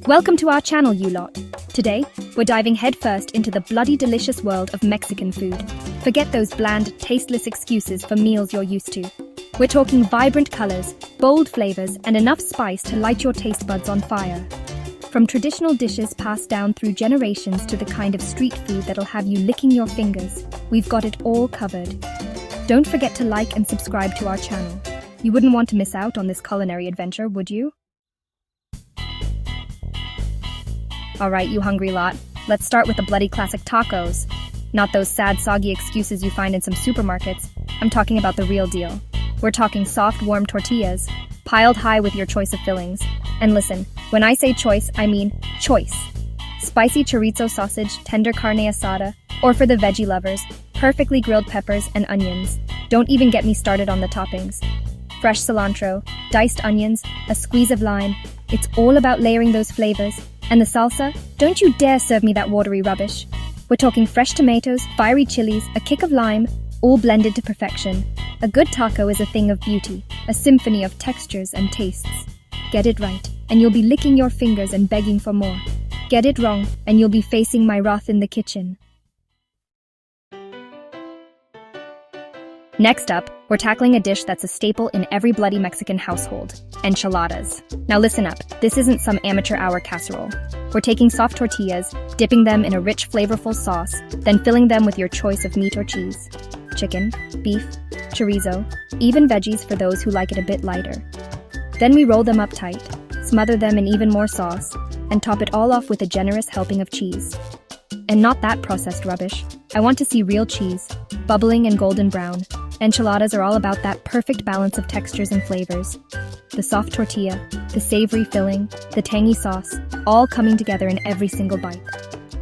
Welcome to our channel, you lot. Today, we're diving headfirst into the bloody delicious world of Mexican food. Forget those bland, tasteless excuses for meals you're used to. We're talking vibrant colors, bold flavors, and enough spice to light your taste buds on fire. From traditional dishes passed down through generations to the kind of street food that'll have you licking your fingers, we've got it all covered. Don't forget to like and subscribe to our channel. You wouldn't want to miss out on this culinary adventure, would you? Alright, you hungry lot, let's start with the bloody classic tacos. Not those sad, soggy excuses you find in some supermarkets. I'm talking about the real deal. We're talking soft, warm tortillas, piled high with your choice of fillings. And listen, when I say choice, I mean choice. Spicy chorizo sausage, tender carne asada, or for the veggie lovers, perfectly grilled peppers and onions. Don't even get me started on the toppings. Fresh cilantro, diced onions, a squeeze of lime. It's all about layering those flavors. And the salsa? Don't you dare serve me that watery rubbish. We're talking fresh tomatoes, fiery chilies, a kick of lime, all blended to perfection. A good taco is a thing of beauty, a symphony of textures and tastes. Get it right, and you'll be licking your fingers and begging for more. Get it wrong, and you'll be facing my wrath in the kitchen. Next up, we're tackling a dish that's a staple in every bloody Mexican household, enchiladas. Now listen up, this isn't some amateur hour casserole. We're taking soft tortillas, dipping them in a rich, flavorful sauce, then filling them with your choice of meat or cheese. Chicken, beef, chorizo, even veggies for those who like it a bit lighter. Then we roll them up tight, smother them in even more sauce, and top it all off with a generous helping of cheese. And not that processed rubbish. I want to see real cheese, bubbling and golden brown. Enchiladas are all about that perfect balance of textures and flavors. The soft tortilla, the savory filling, the tangy sauce, all coming together in every single bite.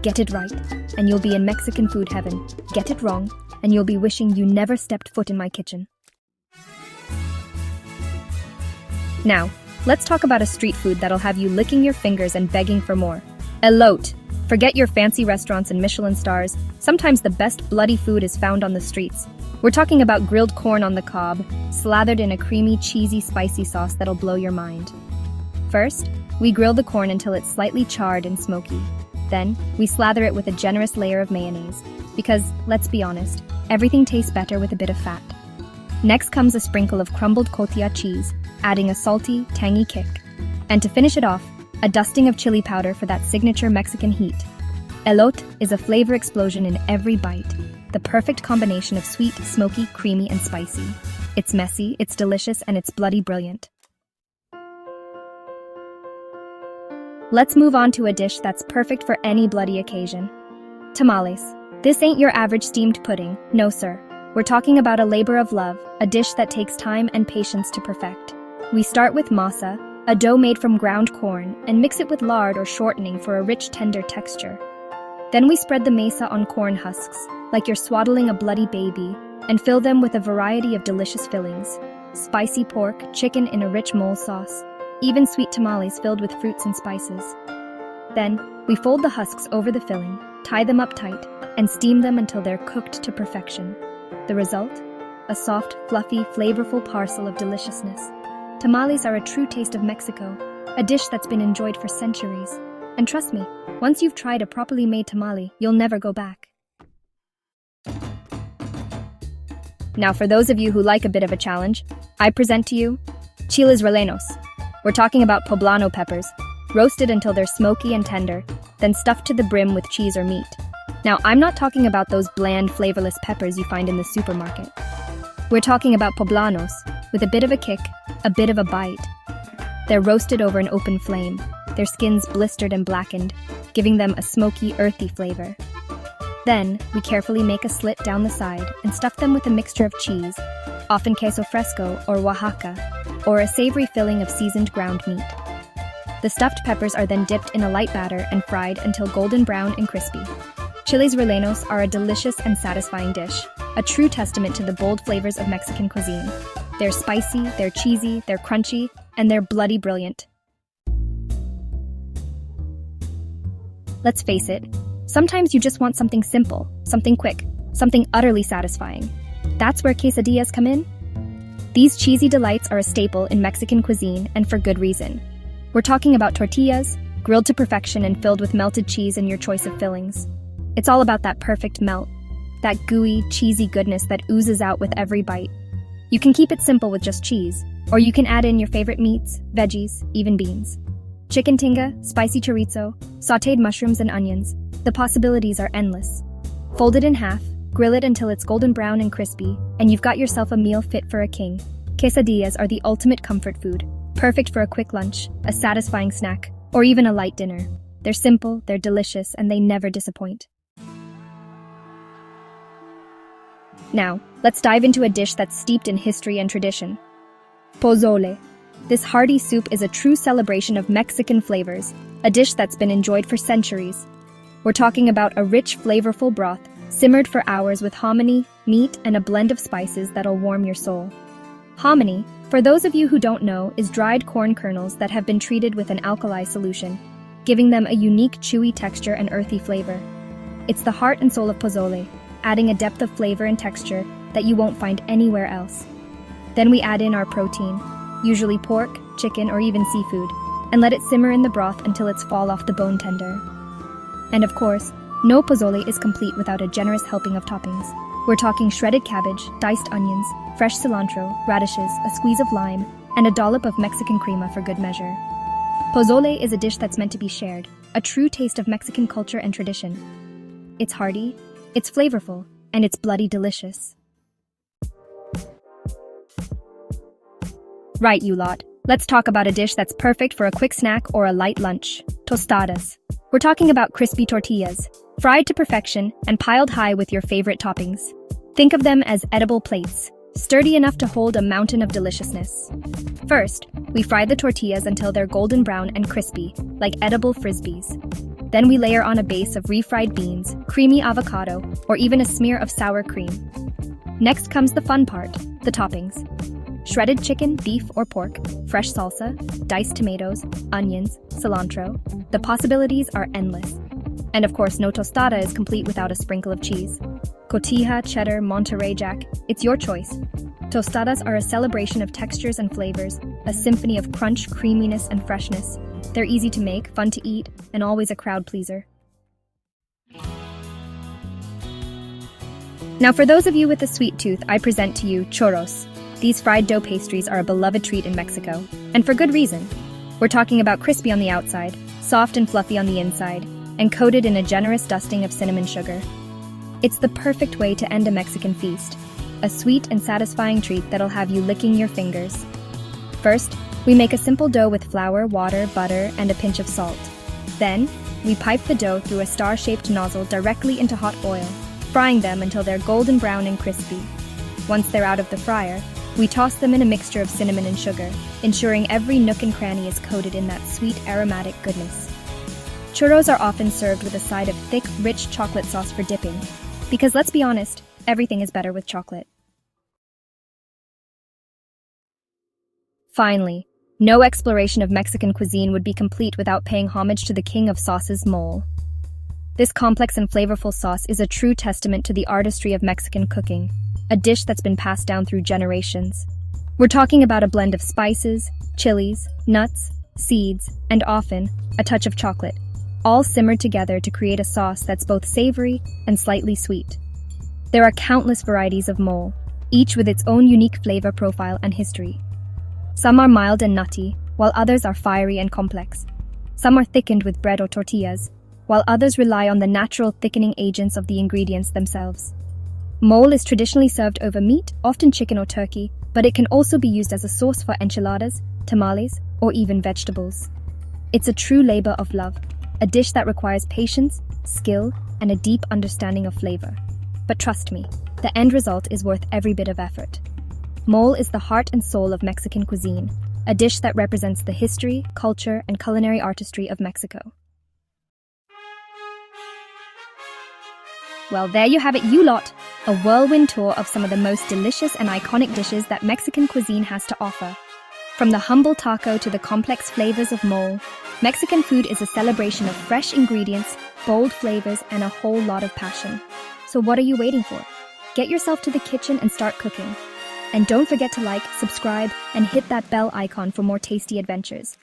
Get it right, and you'll be in Mexican food heaven. Get it wrong, and you'll be wishing you never stepped foot in my kitchen. Now, let's talk about a street food that'll have you licking your fingers and begging for more. Elote. Forget your fancy restaurants and Michelin stars. Sometimes the best bloody food is found on the streets. We're talking about grilled corn on the cob, slathered in a creamy, cheesy, spicy sauce that'll blow your mind. First, we grill the corn until it's slightly charred and smoky. Then, we slather it with a generous layer of mayonnaise. Because, let's be honest, everything tastes better with a bit of fat. Next comes a sprinkle of crumbled cotija cheese, adding a salty, tangy kick. And to finish it off, a dusting of chili powder for that signature Mexican heat. Elote is a flavor explosion in every bite. The perfect combination of sweet, smoky, creamy, and spicy. It's messy, it's delicious, and it's bloody brilliant. Let's move on to a dish that's perfect for any bloody occasion. Tamales. This ain't your average steamed pudding, no sir. We're talking about a labor of love, a dish that takes time and patience to perfect. We start with masa, a dough made from ground corn, and mix it with lard or shortening for a rich, tender texture. Then we spread the masa on corn husks, like you're swaddling a bloody baby, and fill them with a variety of delicious fillings. Spicy pork, chicken in a rich mole sauce, even sweet tamales filled with fruits and spices. Then, we fold the husks over the filling, tie them up tight, and steam them until they're cooked to perfection. The result? A soft, fluffy, flavorful parcel of deliciousness. Tamales are a true taste of Mexico, a dish that's been enjoyed for centuries. And trust me, once you've tried a properly made tamale, you'll never go back. Now for those of you who like a bit of a challenge, I present to you chiles rellenos. We're talking about poblano peppers, roasted until they're smoky and tender, then stuffed to the brim with cheese or meat. Now I'm not talking about those bland, flavorless peppers you find in the supermarket. We're talking about poblanos, with a bit of a kick, a bit of a bite. They're roasted over an open flame, their skins blistered and blackened, giving them a smoky, earthy flavor. Then, we carefully make a slit down the side and stuff them with a mixture of cheese, often queso fresco or Oaxaca, or a savory filling of seasoned ground meat. The stuffed peppers are then dipped in a light batter and fried until golden brown and crispy. Chiles rellenos are a delicious and satisfying dish, a true testament to the bold flavors of Mexican cuisine. They're spicy, they're cheesy, they're crunchy, and they're bloody brilliant. Let's face it, sometimes you just want something simple, something quick, something utterly satisfying. That's where quesadillas come in. These cheesy delights are a staple in Mexican cuisine, and for good reason. We're talking about tortillas, grilled to perfection and filled with melted cheese and your choice of fillings. It's all about that perfect melt, that gooey, cheesy goodness that oozes out with every bite. You can keep it simple with just cheese, or you can add in your favorite meats, veggies, even beans. Chicken tinga, spicy chorizo, sautéed mushrooms and onions. The possibilities are endless. Fold it in half, grill it until it's golden brown and crispy, and you've got yourself a meal fit for a king. Quesadillas are the ultimate comfort food, perfect for a quick lunch, a satisfying snack, or even a light dinner. They're simple, they're delicious, and they never disappoint. Now, let's dive into a dish that's steeped in history and tradition. Pozole. This hearty soup is a true celebration of Mexican flavors, a dish that's been enjoyed for centuries. We're talking about a rich, flavorful broth, simmered for hours with hominy, meat, and a blend of spices that'll warm your soul. Hominy, for those of you who don't know, is dried corn kernels that have been treated with an alkali solution, giving them a unique chewy texture and earthy flavor. It's the heart and soul of pozole, adding a depth of flavor and texture that you won't find anywhere else. Then we add in our protein, usually pork, chicken, or even seafood, and let it simmer in the broth until it's fall off the bone tender. And of course, no pozole is complete without a generous helping of toppings. We're talking shredded cabbage, diced onions, fresh cilantro, radishes, a squeeze of lime, and a dollop of Mexican crema for good measure. Pozole is a dish that's meant to be shared, a true taste of Mexican culture and tradition. It's hearty, it's flavorful, and it's bloody delicious. Right, you lot. Let's talk about a dish that's perfect for a quick snack or a light lunch. Tostadas. We're talking about crispy tortillas, fried to perfection and piled high with your favorite toppings. Think of them as edible plates, sturdy enough to hold a mountain of deliciousness. First, we fry the tortillas until they're golden brown and crispy, like edible frisbees. Then we layer on a base of refried beans, creamy avocado, or even a smear of sour cream. Next comes the fun part, the toppings. Shredded chicken, beef, or pork, fresh salsa, diced tomatoes, onions, cilantro. The possibilities are endless. And of course, no tostada is complete without a sprinkle of cheese. Cotija, cheddar, Monterey Jack, it's your choice. Tostadas are a celebration of textures and flavors, a symphony of crunch, creaminess, and freshness. They're easy to make, fun to eat, and always a crowd pleaser. Now for those of you with a sweet tooth, I present to you churros. These fried dough pastries are a beloved treat in Mexico, and for good reason. We're talking about crispy on the outside, soft and fluffy on the inside, and coated in a generous dusting of cinnamon sugar. It's the perfect way to end a Mexican feast, a sweet and satisfying treat that'll have you licking your fingers. First, we make a simple dough with flour, water, butter, and a pinch of salt. Then, we pipe the dough through a star-shaped nozzle directly into hot oil, frying them until they're golden brown and crispy. Once they're out of the fryer, we toss them in a mixture of cinnamon and sugar, ensuring every nook and cranny is coated in that sweet, aromatic goodness. Churros are often served with a side of thick, rich chocolate sauce for dipping, because let's be honest, everything is better with chocolate. Finally, no exploration of Mexican cuisine would be complete without paying homage to the king of sauces, mole. This complex and flavorful sauce is a true testament to the artistry of Mexican cooking, a dish that's been passed down through generations. We're talking about a blend of spices, chilies, nuts, seeds, and often a touch of chocolate, all simmered together to create a sauce that's both savory and slightly sweet. There are countless varieties of mole, each with its own unique flavor profile and history. Some are mild and nutty, while others are fiery and complex. Some are thickened with bread or tortillas, while others rely on the natural thickening agents of the ingredients themselves. Mole is traditionally served over meat, often chicken or turkey, but it can also be used as a sauce for enchiladas, tamales, or even vegetables. It's a true labor of love, a dish that requires patience, skill, and a deep understanding of flavor. But trust me, the end result is worth every bit of effort. Mole is the heart and soul of Mexican cuisine, a dish that represents the history, culture, and culinary artistry of Mexico. Well, there you have it, you lot! A whirlwind tour of some of the most delicious and iconic dishes that Mexican cuisine has to offer. From the humble taco to the complex flavors of mole, Mexican food is a celebration of fresh ingredients, bold flavors, and a whole lot of passion. So what are you waiting for? Get yourself to the kitchen and start cooking. And don't forget to like, subscribe, and hit that bell icon for more tasty adventures.